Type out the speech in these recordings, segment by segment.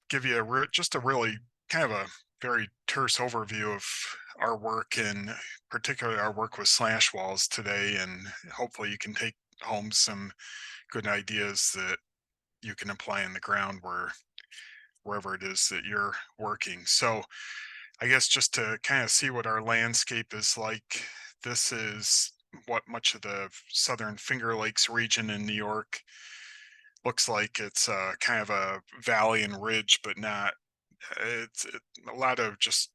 give you just a really kind of a very terse overview of our work, and particularly our work with slash walls today. And hopefully you can take home some good ideas that you can apply in the ground wherever it is that you're working. So I guess just to kind of see what our landscape is like, this is what much of the southern Finger Lakes region in New York looks like. It's kind of a valley and ridge, but not. A lot of just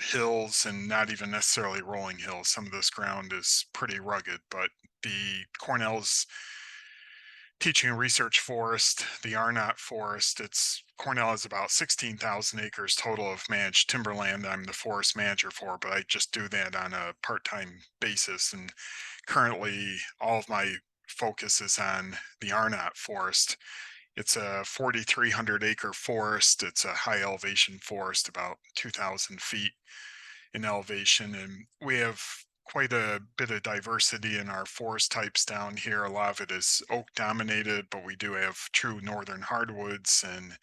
hills and not even necessarily rolling hills. Some of this ground is pretty rugged, but the Cornell's teaching and research forest, the Arnot forest, it's Cornell has about 16,000 acres total of managed timberland I'm the forest manager for, but I just do that on a part-time basis. And currently all of my focus is on the Arnot forest. It's a 4,300 acre forest. It's a high elevation forest, about 2,000 feet in elevation. And we have quite a bit of diversity in our forest types down here. A lot of it is oak dominated, but we do have true northern hardwoods and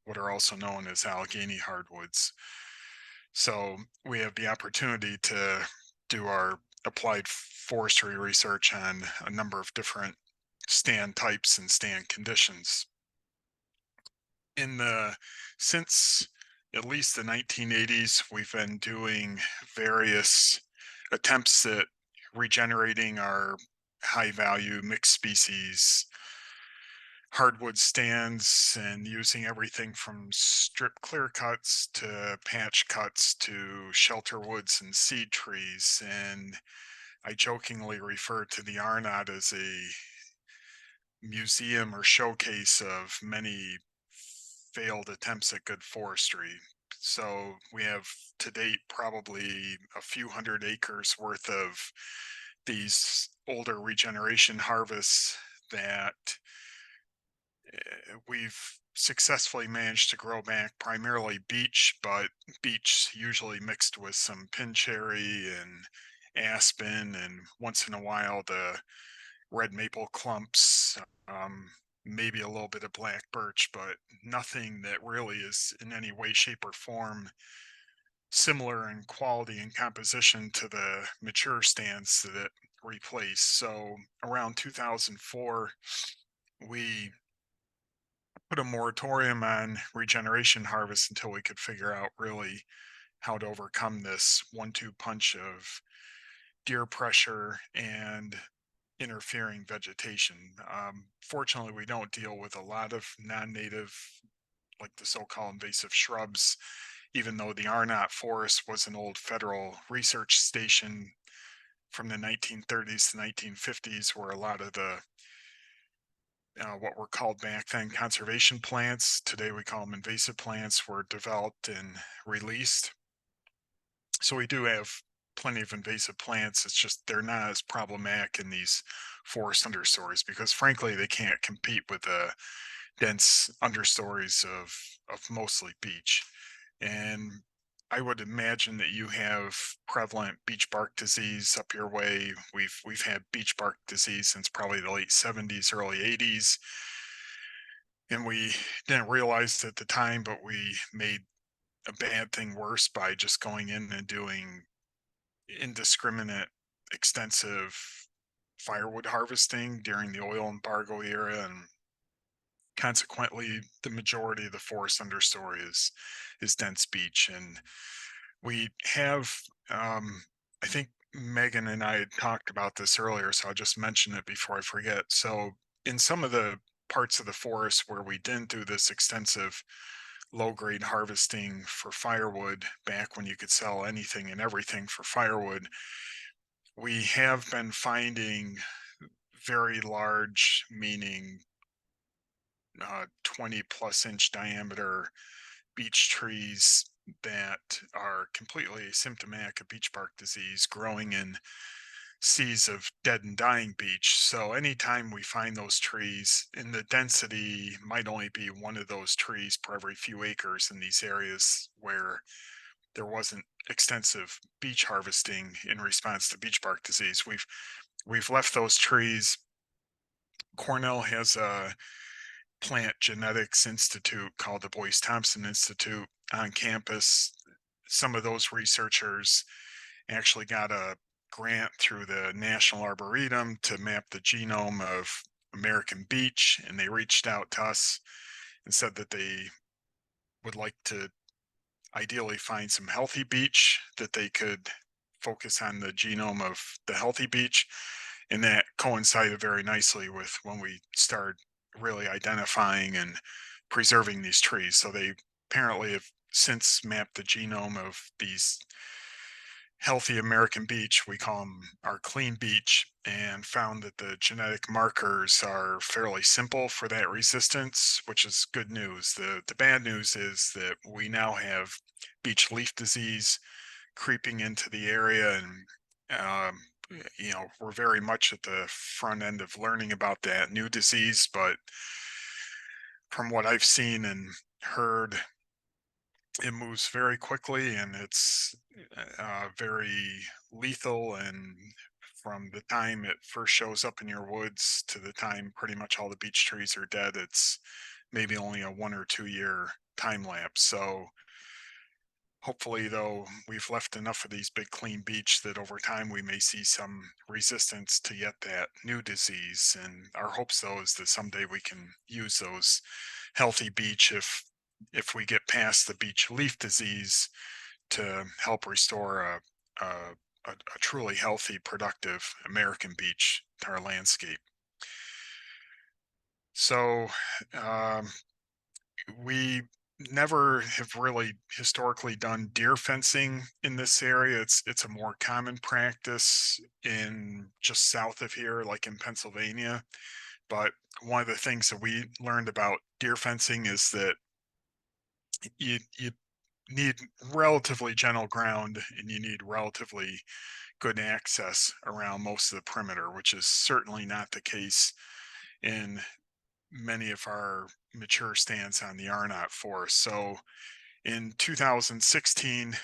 what are also known as Allegheny hardwoods. So we have the opportunity to do our applied forestry research on a number of different stand types and stand conditions. In the Since at least the 1980s, we've been doing various attempts at regenerating our high value mixed species hardwood stands and using everything from strip clear cuts to patch cuts to shelter woods and seed trees. And I jokingly refer to the Arnot as a museum or showcase of many failed attempts at good forestry. So we have to date probably a few hundred acres worth of these older regeneration harvests that we've successfully managed to grow back, primarily beech, but beech usually mixed with some pin cherry and aspen, and once in a while the red maple clumps, maybe a little bit of black birch, but nothing that really is in any way, shape, or form similar in quality and composition to the mature stands that it replaced. So around 2004, we put a moratorium on regeneration harvest until we could figure out really how to overcome this one-two punch of deer pressure and interfering vegetation. Fortunately, we don't deal with a lot of non-native, like the so-called invasive shrubs, even though the Arnot Forest was an old federal research station from the 1930s to 1950s, where a lot of the what were called back then conservation plants, today we call them invasive plants, were developed and released. So we do have plenty of invasive plants. It's just they're not as problematic in these forest understories because frankly they can't compete with the dense understories of mostly beech. And I would imagine that you have prevalent beech bark disease up your way. We've had beech bark disease since probably the late 70s, early 80s. And we didn't realize it at the time, but we made a bad thing worse by just going in and doing indiscriminate, extensive firewood harvesting during the oil embargo era, and consequently, the majority of the forest understory is dense beech. And we have, I think Megan and I had talked about this earlier, so I'll just mention it before I forget. So, in some of the parts of the forest where we didn't do this extensive low grade harvesting for firewood back when you could sell anything and everything for firewood, we have been finding very large, meaning 20 plus inch diameter beech trees that are completely asymptomatic of beech bark disease growing in seas of dead and dying beech. So anytime we find those trees, and the density might only be one of those trees per every few acres in these areas where there wasn't extensive beech harvesting in response to beech bark disease, we've left those trees. Cornell has a plant genetics institute called the Boyce Thompson Institute on campus. Some of those researchers actually got a grant through the National Arboretum to map the genome of American beech, and they reached out to us and said that they would like to ideally find some healthy beech that they could focus on the genome of the healthy beech. And that coincided very nicely with when we started really identifying and preserving these trees. So they apparently have since mapped the genome of these healthy American beech, we call them our clean beech, and found that the genetic markers are fairly simple for that resistance, which is good news. The bad news is that we now have beech leaf disease creeping into the area, and we're very much at the front end of learning about that new disease. But from what I've seen and heard, it moves very quickly and it's very lethal. And from the time it first shows up in your woods to the time pretty much all the beech trees are dead, it's maybe only a 1 or 2 year time lapse. So hopefully, though, we've left enough of these big clean beech that over time we may see some resistance to yet that new disease. And our hopes, though, is that someday we can use those healthy beech if we get past the beech leaf disease to help restore a truly healthy, productive American beech to our landscape. So we never have really historically done deer fencing in this area. It's a more common practice in just south of here, like in Pennsylvania. But one of the things that we learned about deer fencing is that you need relatively gentle ground and you need relatively good access around most of the perimeter, which is certainly not the case in many of our mature stands on the Arnot forest. So in 2016,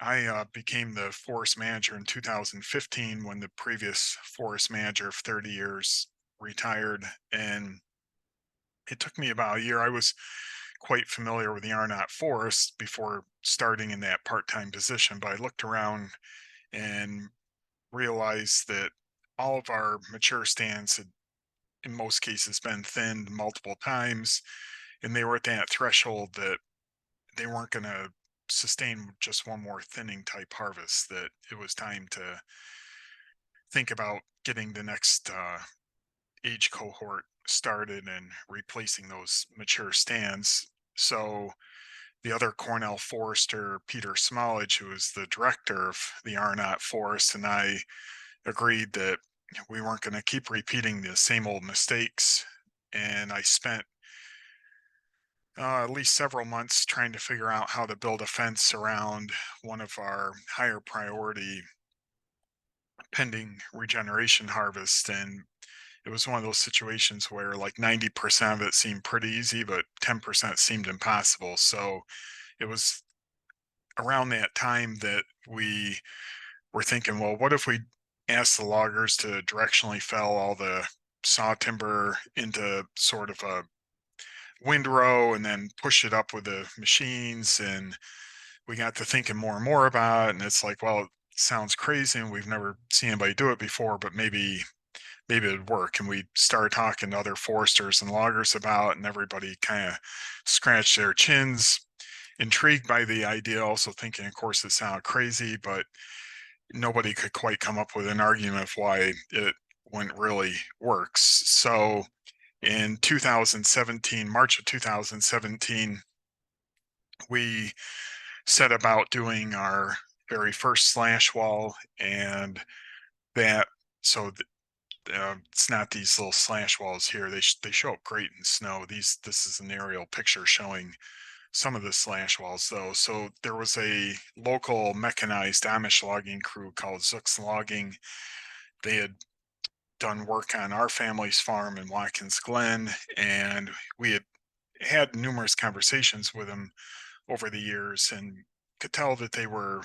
I became the forest manager in 2015 when the previous forest manager of 30 years retired. And it took me about a year. I was quite familiar with the Arnot Forest before starting in that part-time position, but I looked around and realized that all of our mature stands had, in most cases, been thinned multiple times, and they were at that threshold that they weren't going to sustain just one more thinning type harvest. That it was time to think about getting the next age cohort started and replacing those mature stands. So the other Cornell forester, Peter Smallage, who was the director of the Arnot Forest, and I agreed that we weren't going to keep repeating the same old mistakes. And I spent at least several months trying to figure out how to build a fence around one of our higher priority pending regeneration harvest. And it was one of those situations where like 90% of it seemed pretty easy, but 10% seemed impossible. So it was around that time that we were thinking, well, what if we asked the loggers to directionally fell all the saw timber into sort of a windrow and then push it up with the machines? And we got to thinking more and more about it. And it's like, well, it sounds crazy and we've never seen anybody do it before, but maybe it'd work. And we started talking to other foresters and loggers about it, and everybody kind of scratched their chins, intrigued by the idea, also thinking, of course, it sounded crazy, but nobody could quite come up with an argument of why it wouldn't really works. So in 2017, March of 2017, we set about doing our very first slash wall, and that so it's not these little slash walls here. They show up great in snow. This is an aerial picture showing some of the slash walls though. So there was a local mechanized Amish logging crew called Zook's Logging. They had done work on our family's farm in Watkins Glen, and we had numerous conversations with them over the years and could tell that they were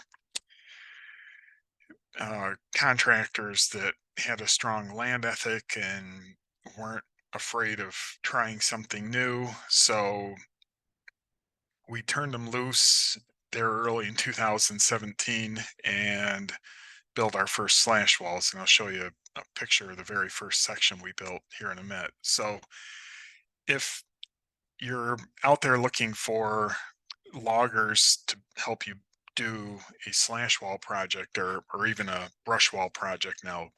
contractors that had a strong land ethic and weren't afraid of trying something new. So we turned them loose there early in 2017 and built our first slash walls. And I'll show you a picture of the very first section we built here in a minute. So if you're out there looking for loggers to help you do a slash wall project or even a brush wall project, now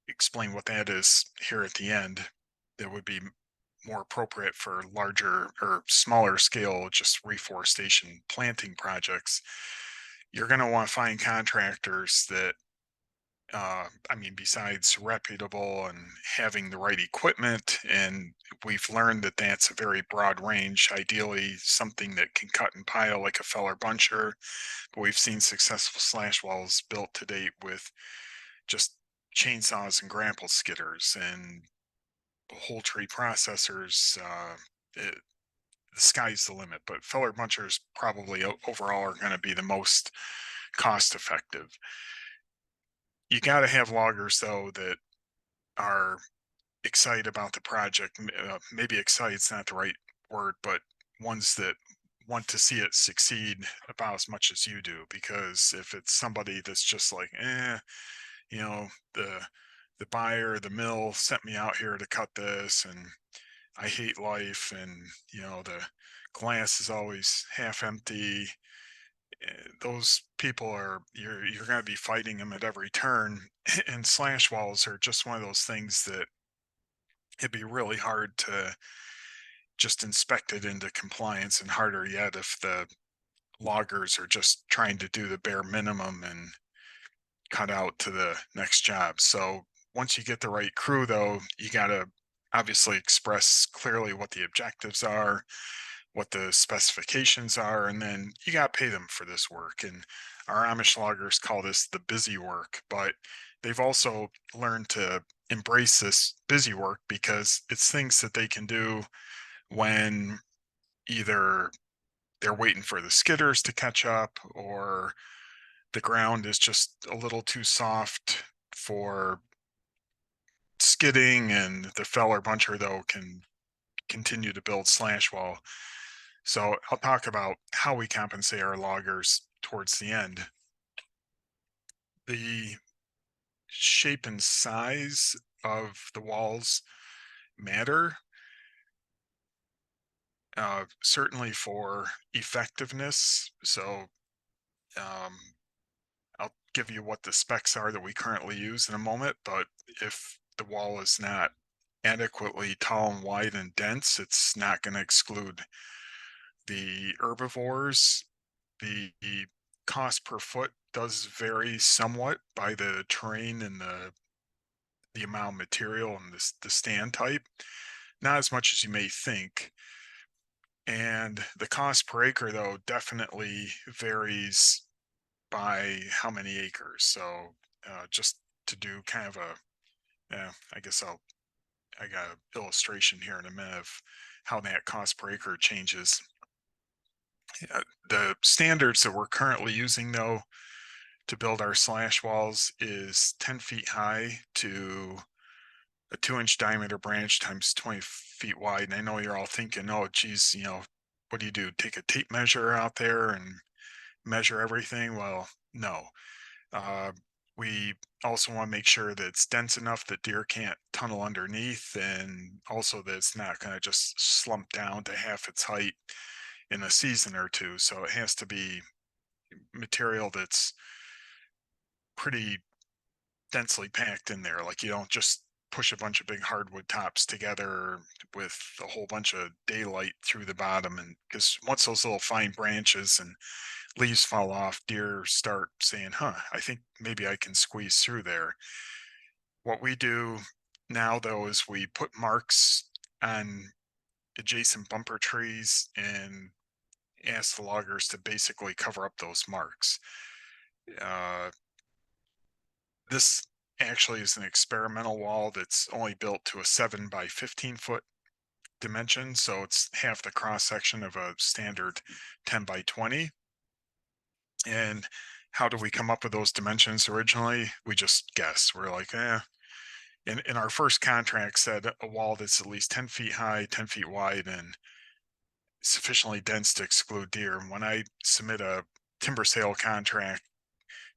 explain what that is here at the end, that would be more appropriate for larger or smaller scale, just reforestation planting projects. You're going to want to find contractors that, I mean, besides reputable and having the right equipment, and we've learned that that's a very broad range. Ideally, something that can cut and pile like a feller buncher. But we've seen successful slash walls built to date with just chainsaws and grapple skidders and whole tree processors. The sky's the limit, but feller bunchers probably overall are going to be the most cost effective. You got to have loggers though that are excited about the project. Maybe excited's not the right word, but ones that want to see it succeed about as much as you do. Because if it's somebody that's just like, you know, the buyer, the mill sent me out here to cut this, and I hate life, and the glass is always half empty. Those people are you're going to be fighting them at every turn, and slash walls are just one of those things that it'd be really hard to just inspect it into compliance, and harder yet if the loggers are just trying to do the bare minimum and cut out to the next job. So once you get the right crew, though, you got to obviously express clearly what the objectives are, what the specifications are, and then you got to pay them for this work. And our Amish loggers call this the busy work, but they've also learned to embrace this busy work because it's things that they can do when either they're waiting for the skidders to catch up, or the ground is just a little too soft for skidding, and the feller buncher though can continue to build slash wall. So I'll talk about how we compensate our loggers towards the end. The shape and size of the walls matter, certainly for effectiveness. So um, I'll give you what the specs are that we currently use in a moment, but if the wall is not adequately tall and wide and dense, it's not going to exclude the herbivores. The cost per foot does vary somewhat by the terrain and the amount of material and the stand type. Not as much as you may think. And the cost per acre, though, definitely varies by how many acres. So just to do kind of a, I guess I got an illustration here in a minute of how that cost per acre changes. The standards that we're currently using, though, to build our slash walls is 10 feet high to a 2-inch diameter branch times 20 feet wide. And I know you're all thinking, oh, geez, what do you do? Take a tape measure out there and measure everything? Well, no. Uh, we also want to make sure that it's dense enough that deer can't tunnel underneath, and also that it's not going to just slump down to half its height in a season or two. So it has to be material that's pretty densely packed in there. Like you don't just push a bunch of big hardwood tops together with a whole bunch of daylight through the bottom. And because once those little fine branches and leaves fall off, deer start saying, huh, I think maybe I can squeeze through there. What we do now, though, is we put marks on adjacent bumper trees and ask the loggers to basically cover up those marks. Uh, this actually is an experimental wall that's only built to a 7 by 15 foot dimension, so it's half the cross section of a standard 10 by 20. And how do we come up with those dimensions originally? We just guess. We're like, in our first contract said a wall that's at least 10 feet high, 10 feet wide, and sufficiently dense to exclude deer. And when I submit a timber sale contract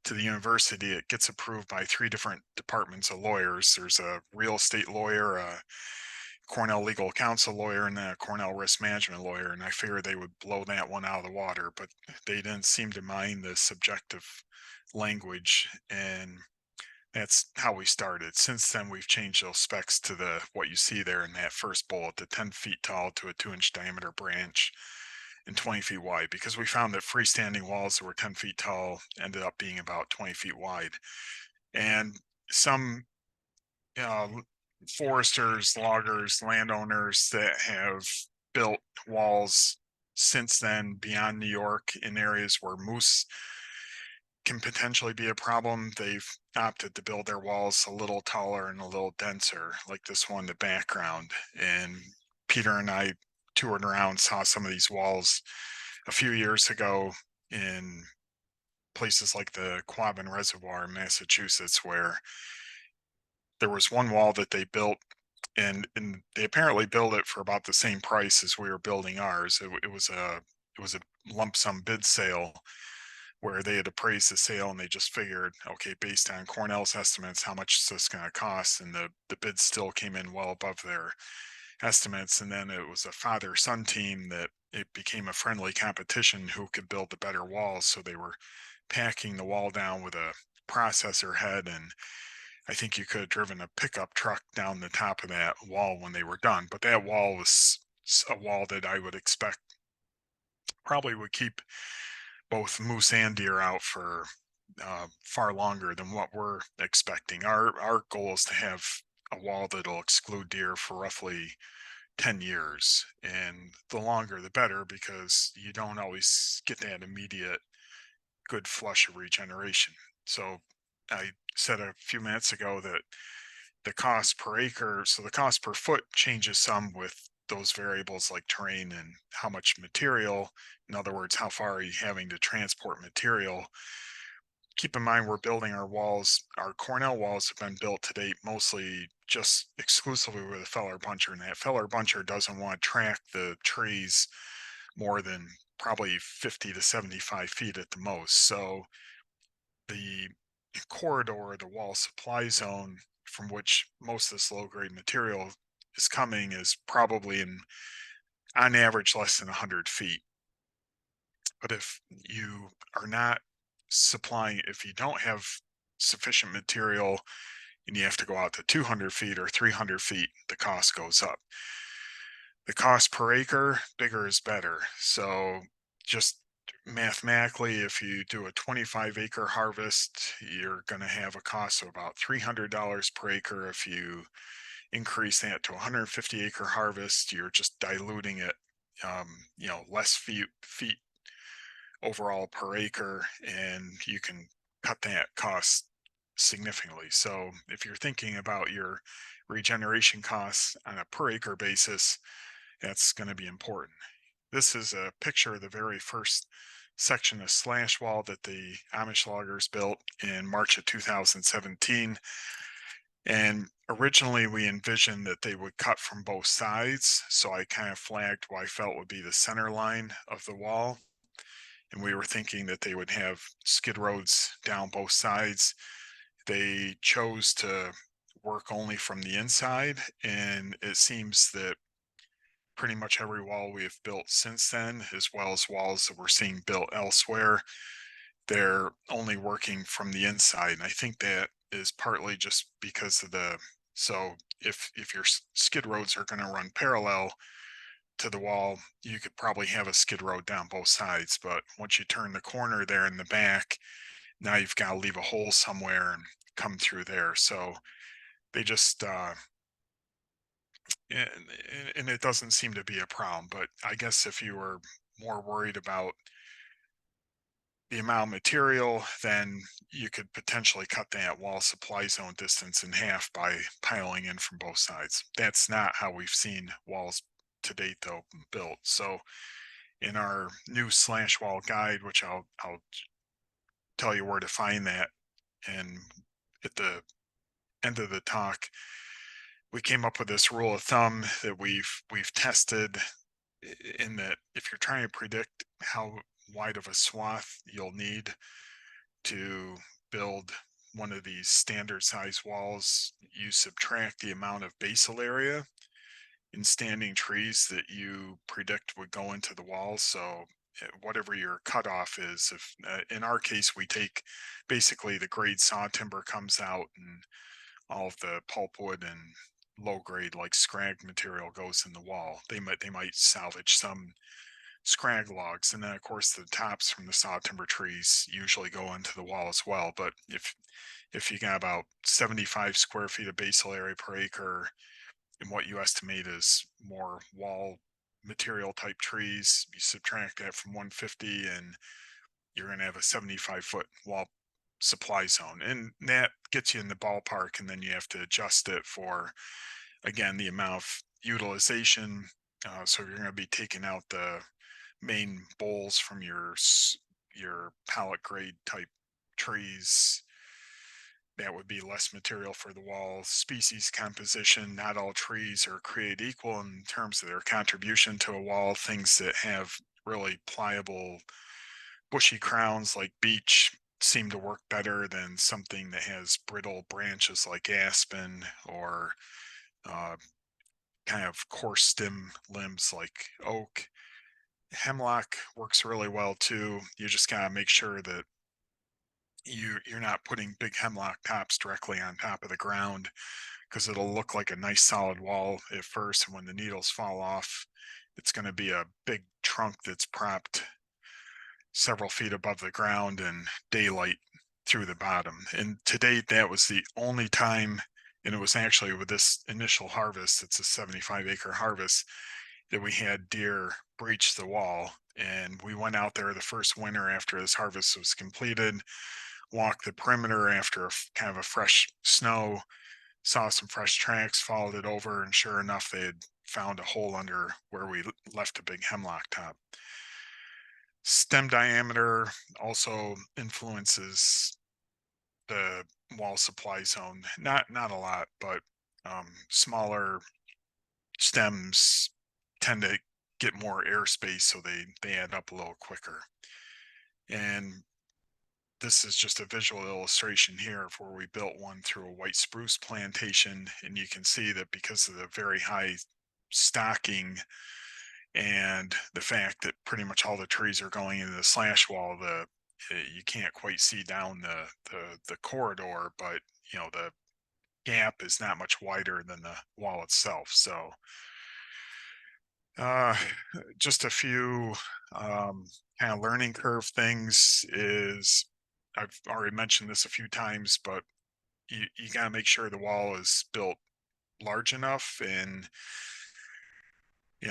to the university, it gets approved by three different departments of lawyers. There's a real estate lawyer, a Cornell legal counsel lawyer, and then a Cornell risk management lawyer. And I figured they would blow that one out of the water, but they didn't seem to mind the subjective language. And that's how we started. Since then, we've changed those specs to the what you see there in that first bullet, the 10 feet tall to a 2-inch diameter branch and 20 feet wide, because we found that freestanding walls that were 10 feet tall ended up being about 20 feet wide. And some uh, foresters, loggers, landowners that have built walls since then beyond New York in areas where moose can potentially be a problem, they've opted to build their walls a little taller and a little denser, like this one in the background. And Peter and I toured around, saw some of these walls a few years ago in places like the Quabbin Reservoir in Massachusetts, where there was one wall that they built, and they apparently built it for about the same price as we were building ours. It was a lump sum bid sale where they had appraised the sale and they just figured, okay, based on Cornell's estimates, how much is this going to cost? And the bid still came in well above their estimates. And then it was a father son team that it became a friendly competition who could build the better walls. So they were packing the wall down with a processor head. And I think you could have driven a pickup truck down the top of that wall when they were done. But that wall was a wall that I would expect probably would keep both moose and deer out for far longer than what we're expecting. Our goal is to have a wall that'll exclude deer for roughly 10 years, and the longer the better, because you don't always get that immediate good flush of regeneration. So I said a few minutes ago that the cost per acre, so the cost per foot changes some with those variables like terrain and how much material, in other words, how far are you having to transport material. Keep in mind, we're building our walls. Our Cornell walls have been built to date mostly just exclusively with a feller buncher, and that feller buncher doesn't want to track the trees more than probably 50 to 75 feet at the most. So the corridor, the wall supply zone from which most of this low grade material is coming is probably in on average less than 100 feet. But if you are not supplying, if you don't have sufficient material and you have to go out to 200 feet or 300 feet, the cost goes up. The cost per acre, bigger is better. So just mathematically, if you do a 25-acre harvest, you're going to have a cost of about $300 per acre. If you increase that to a 150-acre harvest, you're just diluting it, less feet overall per acre, and you can cut that cost significantly. So if you're thinking about your regeneration costs on a per acre basis, that's going to be important. This is a picture of the very first section of slash wall that the Amish loggers built in March of 2017. And originally we envisioned that they would cut from both sides. So I kind of flagged what I felt would be the center line of the wall. And we were thinking that they would have skid roads down both sides. They chose to work only from the inside. And it seems that pretty much every wall we have built since then, as well as walls that we're seeing built elsewhere, they're only working from the inside. And I think that is partly just because of so if your skid roads are going to run parallel to the wall, you could probably have a skid road down both sides. But once you turn the corner there in the back, now you've got to leave a hole somewhere and come through there. So they just and, and it doesn't seem to be a problem. But I guess if you were more worried about the amount of material, then you could potentially cut that wall supply zone distance in half by piling in from both sides. That's not how we've seen walls to date, though, built. So in our new slash wall guide, which I'll tell you where to find that, and at the end of the talk, we came up with this rule of thumb that we've tested, in that if you're trying to predict how wide of a swath you'll need to build one of these standard size walls, you subtract the amount of basal area in standing trees that you predict would go into the wall. So whatever your cutoff is, if in our case we take basically the grade saw timber comes out and all of the pulpwood and low grade like scrag material goes in the wall. They might salvage some scrag logs, and then of course the tops from the saw timber trees usually go into the wall as well. But if you got about 75 square feet of basal area per acre, and what you estimate is more wall material type trees, you subtract that from 150, and you're going to have a 75-foot wall supply zone, and that gets you in the ballpark. And then you have to adjust it for, again, the amount of utilization. So you're going to be taking out the main bowls from your pallet grade type trees. That would be less material for the wall. Species composition, not all trees are created equal in terms of their contribution to a wall. Things that have really pliable bushy crowns like beech seem to work better than something that has brittle branches like aspen, or uh, kind of coarse stem limbs like oak. Hemlock works really well too. You just gotta make sure that you're not putting big hemlock tops directly on top of the ground, because it'll look like a nice solid wall at first, and when the needles fall off, it's going to be a big trunk that's propped several feet above the ground and daylight through the bottom. And to date, that was the only time, and it was actually with this initial harvest, it's a 75-acre harvest, that we had deer breach the wall. And we went out there the first winter after this harvest was completed, walked the perimeter after kind of a fresh snow, saw some fresh tracks, followed it over, and sure enough, they had found a hole under where we left a big hemlock top. Stem diameter also influences the wall supply zone. Not a lot, but smaller stems tend to get more airspace, so they add up a little quicker. And this is just a visual illustration here of where we built one through a white spruce plantation, and you can see that because of the very high stocking and the fact that pretty much all the trees are going into the slash wall, you can't quite see down the corridor, but the gap is not much wider than the wall itself. So uh, just a few kind of learning curve things is, I've already mentioned this a few times, but you got to make sure the wall is built large enough. And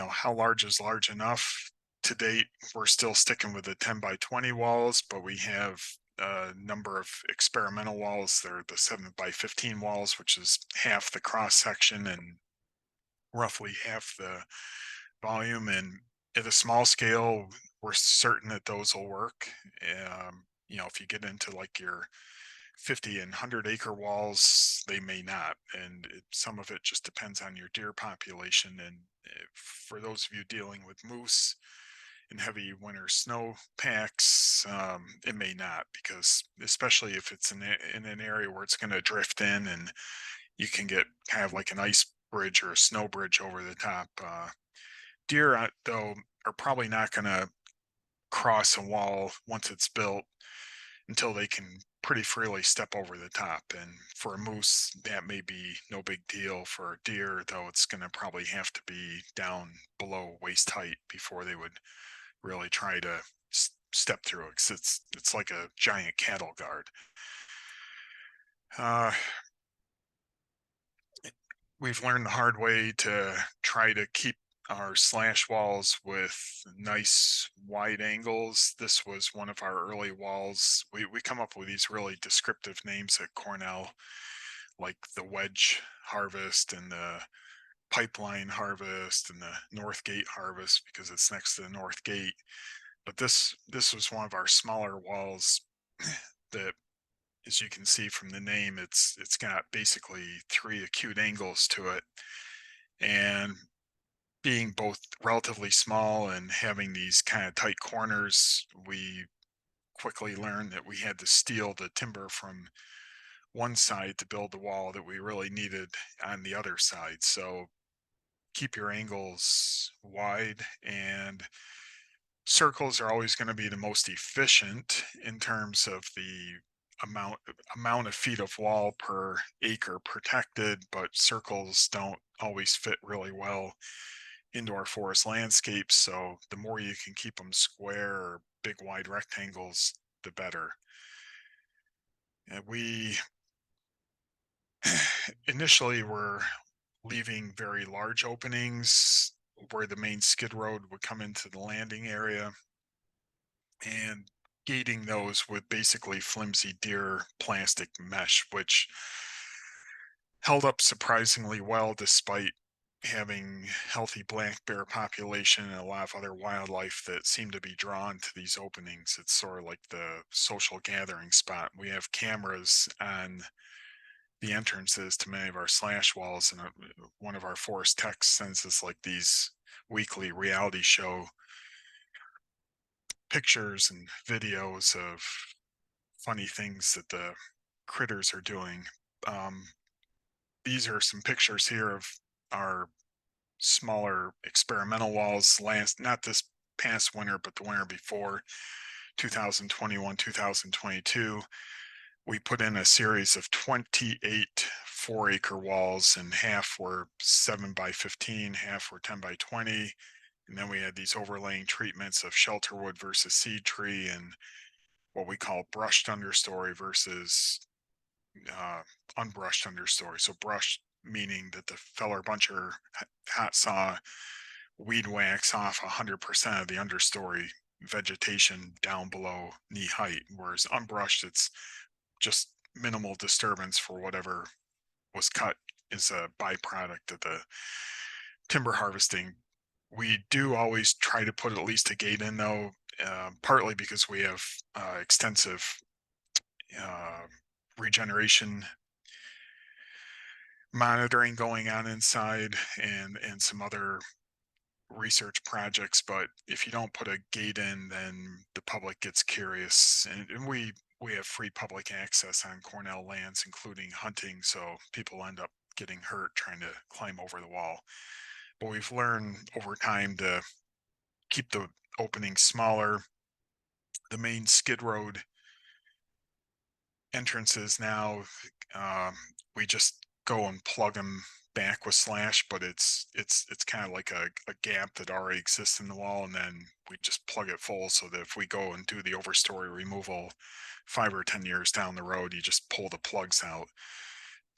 how large is large enough? To date, we're still sticking with the 10 by 20 walls, but we have a number of experimental walls. They're the 7 by 15 walls, which is half the cross section and roughly half the volume. And at a small scale, we're certain that those will work. If you get into like your 50 and 100-acre walls, they may not. And some of it just depends on your deer population. And for those of you dealing with moose and heavy winter snow packs, it may not, because especially if it's in an area where it's going to drift in, and you can get kind of like an ice bridge or a snow bridge over the top. Deer, though, are probably not going to cross a wall once it's built until they can pretty freely step over the top. And for a moose, that may be no big deal. For a deer, though, it's going to probably have to be down below waist height before they would really try to step through it, 'cause it's like a giant cattle guard. Uh, we've learned the hard way to try to keep our slash walls with nice wide angles. This was one of our early walls. We come up with these really descriptive names at Cornell, like the wedge harvest and the pipeline harvest and the north gate harvest, because it's next to the north gate. But this was one of our smaller walls that as you can see from the name, it's got basically three acute angles to it. And being both relatively small and having these kind of tight corners, we quickly learned that we had to steal the timber from one side to build the wall that we really needed on the other side. So keep your angles wide, and circles are always going to be the most efficient in terms of the amount amount of feet of wall per acre protected, but circles don't always fit really well into our forest landscapes. So the more you can keep them square or big wide rectangles, the better. And we initially were leaving very large openings where the main skid road would come into the landing area and gating those with basically flimsy deer plastic mesh, which held up surprisingly well despite having healthy black bear population and a lot of other wildlife that seem to be drawn to these openings. It's sort of like the social gathering spot. We have cameras on the entrances to many of our slash walls, and one of our forest techs sends us like these weekly reality show pictures and videos of funny things that the critters are doing. Um, these are some pictures here of our smaller experimental walls last, not this past winter, but the winter before, 2021, 2022. We put in a series of 28 4-acre walls, and half were 7 by 15, half were 10 by 20. And then we had these overlaying treatments of shelter wood versus seed tree, and what we call brushed understory versus uh, unbrushed understory. So brushed meaning that the feller buncher hot saw weed whacks off 100% of the understory vegetation down below knee height, whereas unbrushed, it's just minimal disturbance for whatever was cut is a byproduct of the timber harvesting. We do always try to put at least a gate in, though, partly because we have extensive uh, regeneration monitoring going on inside, and some other research projects. But if you don't put a gate in, then the public gets curious, and we have free public access on Cornell lands, including hunting, so people end up getting hurt trying to climb over the wall. But we've learned over time to keep the openings smaller. The main skid road entrances now, um, we just go and plug them back with slash, but it's kind of like a gap that already exists in the wall, and then we just plug it full so that if we go and do the overstory removal 5 or 10 years down the road, you just pull the plugs out.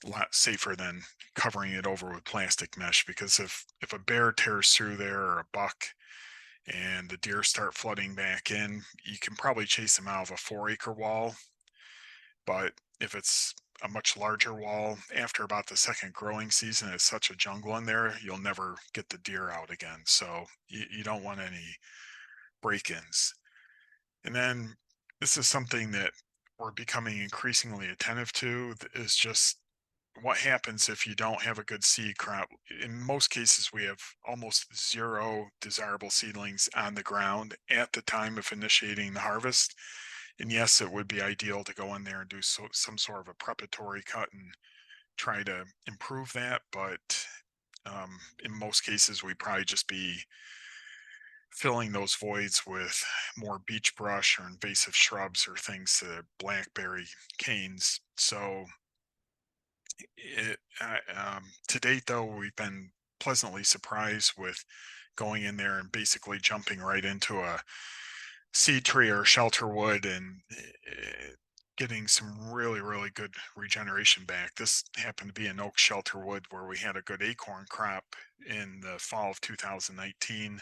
A lot safer than covering it over with plastic mesh, because if a bear tears through there or a buck and the deer start flooding back in, you can probably chase them out of a 4-acre wall. But if it's a much larger wall, after about the second growing season, it's such a jungle in there, you'll never get the deer out again. So you don't want any break-ins. And then this is something that we're becoming increasingly attentive to, is just what happens if you don't have a good seed crop. In most cases, we have almost zero desirable seedlings on the ground at the time of initiating the harvest. And yes, it would be ideal to go in there and do some sort of a preparatory cut and try to improve that. But in most cases, we'd probably just be filling those voids with more beech brush or invasive shrubs or things, blackberry canes. So to date, though, we've been pleasantly surprised with going in there and basically jumping right into a seed tree or shelter wood, and getting some really, really good regeneration back. This happened to be an oak shelter wood where we had a good acorn crop in the fall of 2019.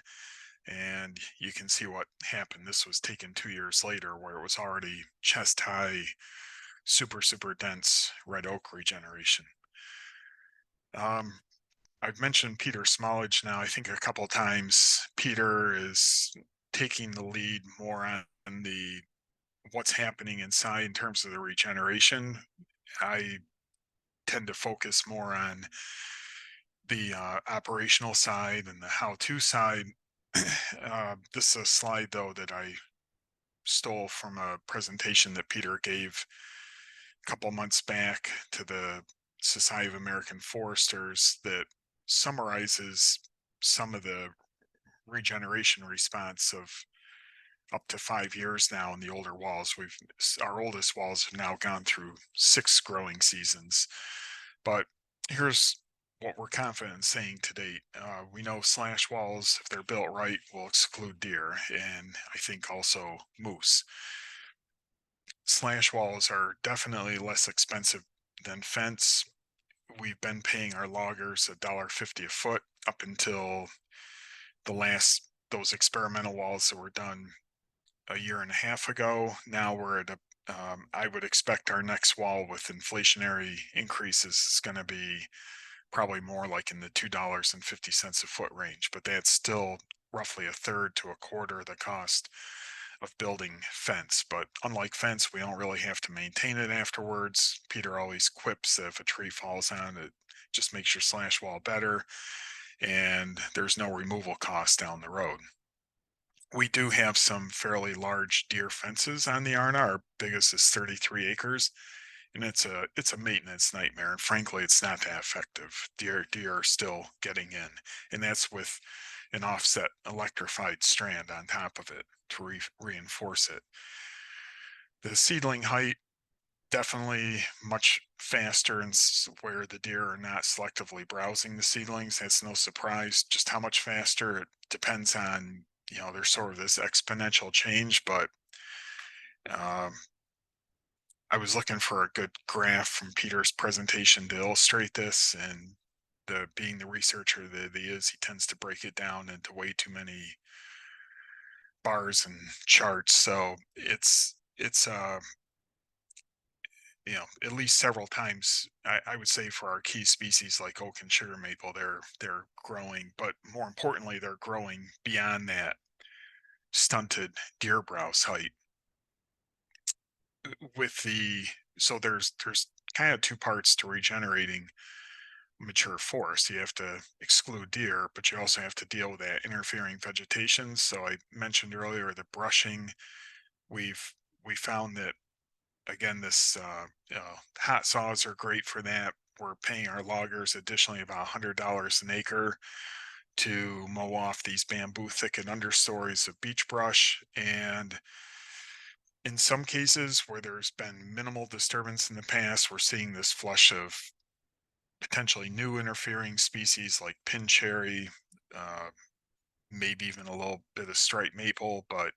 And you can see what happened. This was taken 2 years later, where it was already chest high, super, super dense red oak regeneration. Um, I've mentioned Peter Smallage now, I think a couple times. Peter is taking the lead more on the what's happening inside in terms of the regeneration, I tend to focus more on the operational side and the how-to side. This is a slide though that I stole from a presentation that Peter gave a couple months back to the Society of American Foresters that summarizes some of the regeneration response of up to 5 years now in the older walls. Our oldest walls have now gone through 6 growing seasons. But here's what we're confident in saying to date. We know slash walls, if they're built right, will exclude deer and I think also moose. Slash walls are definitely less expensive than fence. We've been paying our loggers $1.50 a foot up until the last those experimental walls that were done a year and a half ago. Now we're at a I would expect our next wall with inflationary increases is going to be probably more like in the $2.50 a foot range, but that's still roughly a third to a quarter of the cost of building fence. But unlike fence, we don't really have to maintain it afterwards. Peter always quips that if a tree falls on it, just makes your slash wall better, and there's no removal cost down the road. We do have some fairly large deer fences on the Arna. Our biggest is 33 acres, and it's a maintenance nightmare. And frankly, it's not that effective. Deer are still getting in, and that's with an offset electrified strand on top of it to reinforce it. The seedling height definitely much faster and where the deer are not selectively browsing the seedlings. That's no surprise. Just how much faster it depends on, there's sort of this exponential change. But um, I was looking for a good graph from Peter's presentation to illustrate this, and being the researcher that he is, he tends to break it down into way too many bars and charts. So it's at least several times. I would say for our key species like oak and sugar maple, they're growing, but more importantly, they're growing beyond that stunted deer browse height. With the so there's kind of two parts to regenerating mature forest. You have to exclude deer, but you also have to deal with that interfering vegetation. So I mentioned earlier the brushing. We've we found that again, this hot saws are great for that. We're paying our loggers additionally about $100 an acre to mow off these bamboo thicket understories of beech brush. And in some cases where there's been minimal disturbance in the past, we're seeing this flush of potentially new interfering species like pin cherry, uh, maybe even a little bit of striped maple. But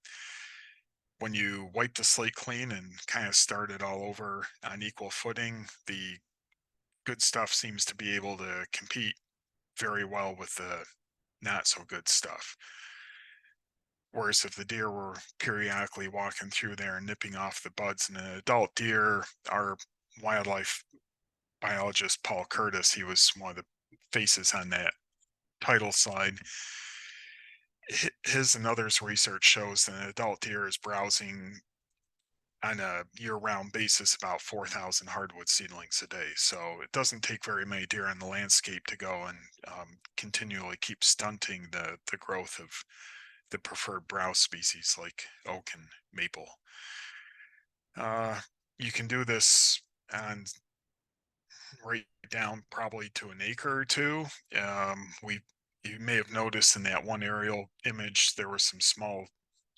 when you wipe the slate clean and kind of start it all over on equal footing, the good stuff seems to be able to compete very well with the not so good stuff. Whereas if the deer were periodically walking through there and nipping off the buds in an adult deer, our wildlife biologist Paul Curtis, he was one of the faces on that title slide. His and others' research shows that an adult deer is browsing on a year-round basis about 4,000 hardwood seedlings a day. So it doesn't take very many deer on the landscape to go and continually keep stunting the growth of the preferred browse species like oak and maple. You can do this on right down probably to an acre or two. We You may have noticed in that one aerial image there were some small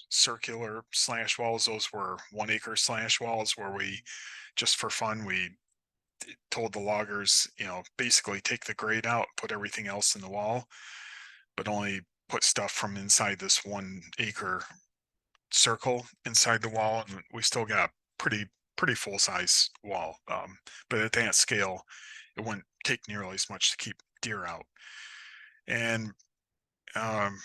circular slash walls. Those were 1 acre slash walls where we just for fun we told the loggers, basically take the grade out, put everything else in the wall, but only put stuff from inside this 1 acre circle inside the wall, and we still got pretty full size wall. But at that scale, it wouldn't take nearly as much to keep deer out. And um,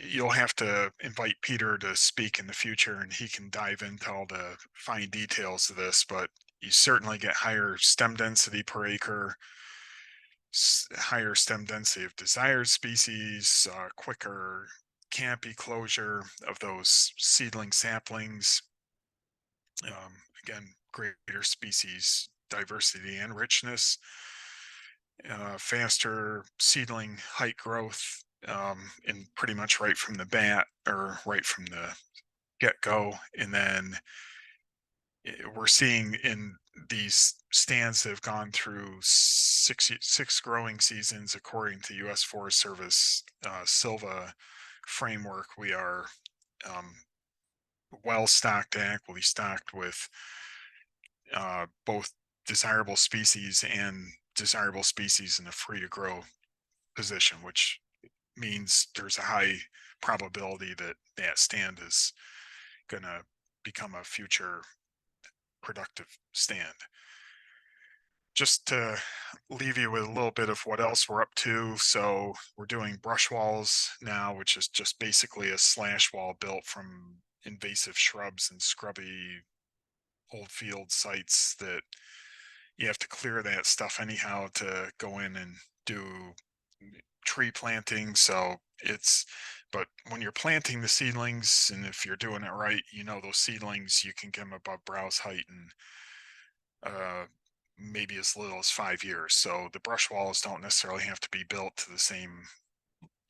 you'll have to invite Peter to speak in the future, and he can dive into all the fine details of this. But you certainly get higher stem density per acre, higher stem density of desired species, quicker canopy closure of those seedling saplings. Again, greater species diversity and richness, faster seedling height growth, and pretty much right from the bat or right from the get go. And then we're seeing in these stands that have gone through six growing seasons, according to U.S. Forest Service Silva framework, we are um, well stocked, equally stocked with both desirable species and desirable species in a free to grow position, which means there's a high probability that that stand is going to become a future productive stand. Just to leave you with a little bit of what else we're up to. So we're doing brush walls now, which is just basically a slash wall built from invasive shrubs and scrubby old field sites that you have to clear that stuff anyhow to go in and do tree planting. So it's, but when you're planting the seedlings, and if you're doing it right, those seedlings, you can get them above browse height and uh, maybe as little as 5 years. So the brush walls don't necessarily have to be built to the same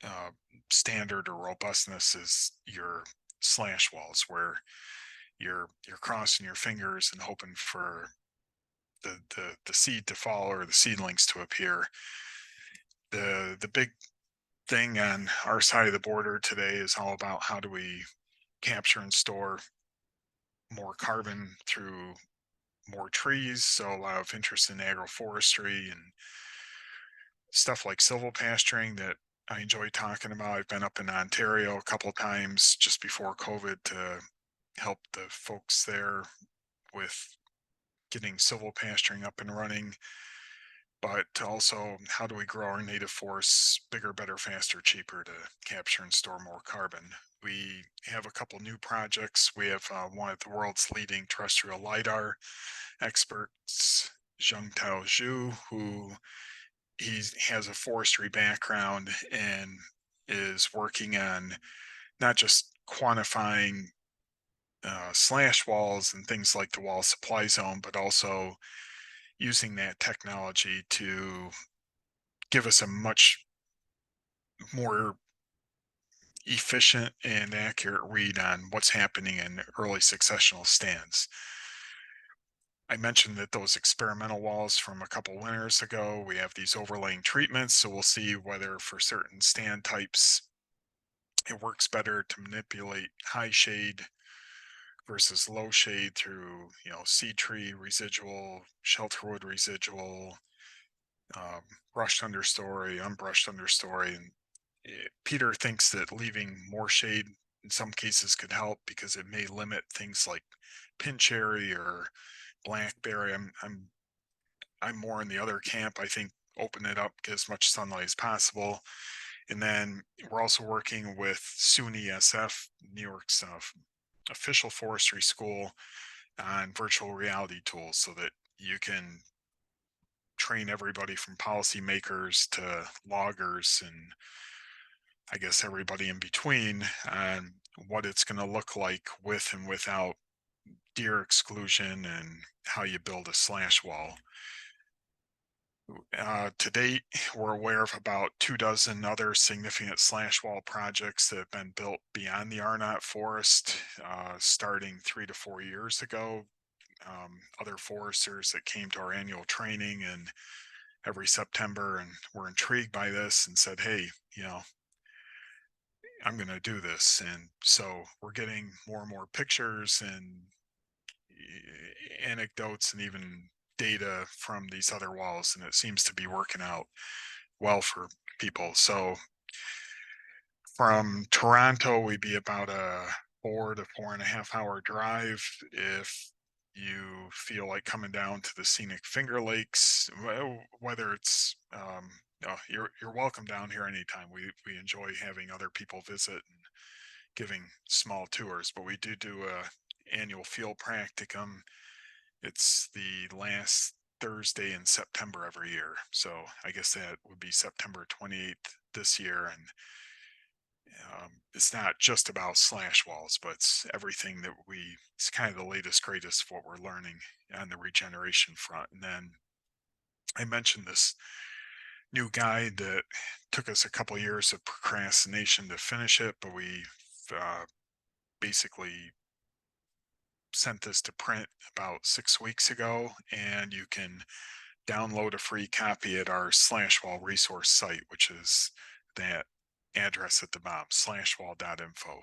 uh, standard or robustness as your slash walls, where you're crossing your fingers and hoping for the seed to fall or the seedlings to appear. The big thing on our side of the border today is all about how do we capture and store more carbon through more trees. So a lot of interest in agroforestry and stuff like silvopasturing that I enjoy talking about. I've been up in Ontario a couple of times just before COVID to help the folks there with getting silvopasturing up and running. But also, how do we grow our native forests bigger, better, faster, cheaper to capture and store more carbon? We have a couple new projects. We have one of the world's leading terrestrial LiDAR experts, Zhengtao Zhu, who he has a forestry background and is working on not just quantifying slash walls and things like the wall supply zone, but also using that technology to give us a much more efficient and accurate read on what's happening in early successional stands. I mentioned that those experimental walls from a couple winters ago, we have these overlaying treatments. So we'll see whether for certain stand types, it works better to manipulate high shade versus low shade through, seed tree residual, shelterwood residual, brushed understory, unbrushed understory. And Peter thinks that leaving more shade in some cases could help because it may limit things like pin cherry or blackberry. I'm more in the other camp. I think open it up, get as much sunlight as possible. And then we're also working with SUNY SF, New York's official forestry school, on virtual reality tools so that you can train everybody from policymakers to loggers and I guess everybody in between on what it's going to look like with and without deer exclusion and how you build a slash wall. To date, we're aware of about 24 other significant slash wall projects that have been built beyond the Arnot forest, starting 3 to 4 years ago. Other foresters that came to our annual training and every September and were intrigued by this and said, hey, I'm going to do this. And so we're getting more and more pictures and anecdotes and even data from these other walls, and it seems to be working out well for people. So from Toronto, we'd be about a 4 to 4.5 hour drive. If you feel like coming down to the scenic Finger Lakes, whether it's no, you're welcome down here anytime. We enjoy having other people visit and giving small tours, but we do a annual field practicum. It's the last Thursday in September every year. So I guess that would be September 28th this year. And It's not just about slash walls, but it's everything that it's kind of the latest, greatest of what we're learning on the regeneration front. And then I mentioned this new guide that took us a couple years of procrastination to finish it, but we uh, basically sent this to print about 6 weeks ago, and you can download a free copy at our Slashwall resource site, which is that address at the bottom, slashwall.info.